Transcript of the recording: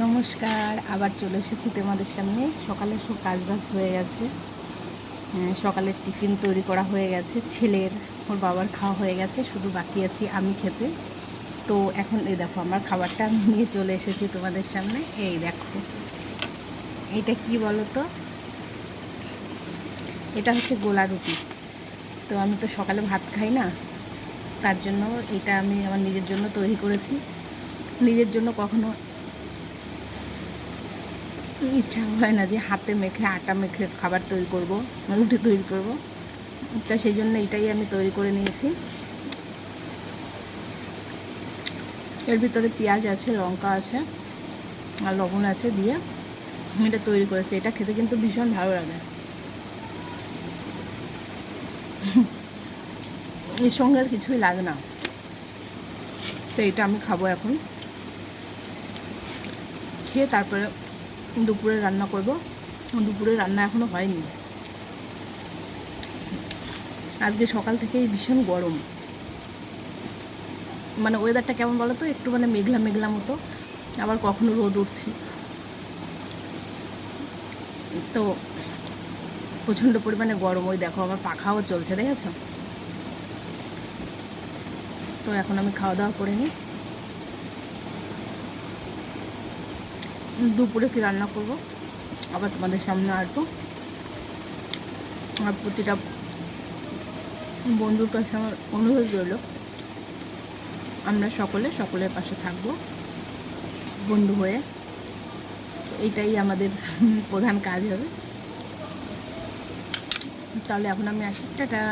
নমস্কার, আবার চলে এসেছি তোমাদের সামনে। সকালে সব কাজবাজ হয়ে গেছে। সকালের টিফিন তৈরি করা হয়ে গেছে, ছেলের ওর বাবার খাওয়া হয়ে গেছে, শুধু বাকি আছি আমি খেতে। তো এখন এই দেখো আমার খাবারটা আমি নিয়ে চলে এসেছি তোমাদের সামনে। এই দেখো, এটা কি বলো তো, এটা হচ্ছে গোলা রুটি। তো আমি তো সকালে ভাত খাই না, তার জন্য এটা আমি আমার নিজের জন্য তৈরি করেছি। নিজের জন্য কখনো ইচ্ছা হয় না যে হাতে মেখে আটা মেখে খাবার তৈরি করব, রুটি তৈরি করব। তো সেই জন্য এটাই আমি তৈরি করে নিয়েছি। এর ভিতরে পেঁয়াজ আছে, লঙ্কা আছে আর লবণ আছে দিয়ে এটা তৈরি করেছি। এটা খেতে কিন্তু ভীষণ ভালো লাগে। এর সঙ্গে আর কিছুই লাগে না। তো এটা আমি খাবো এখন, খেয়ে তারপরে দুপুরে রান্না করব। দুপুরে রান্না এখনও হয়নি। আজকে সকাল থেকেই ভীষণ গরম, মানে ওয়েদারটা কেমন বলো তো, একটু মানে মেঘলা মেঘলা মতো, আবার কখনো রোদ উঠছে। তো প্রচণ্ড পরিমাণে গরম। ওই দেখো আমার পাখাও চলছে, দেখেছো? তো এখন আমি খাওয়া দাওয়া করে নিই। দুপুরে কি রান্না করব আবার তোমাদের সামনে আসবো। আমার প্রতিটা বন্ধুর কাছে আমার অনুরোধ রইল, আমরা সকলের পাশে থাকবো বন্ধু হয়ে। এইটাই আমাদের প্রধান কাজ হবে। তাহলে এখন আমি আসি, টাটা।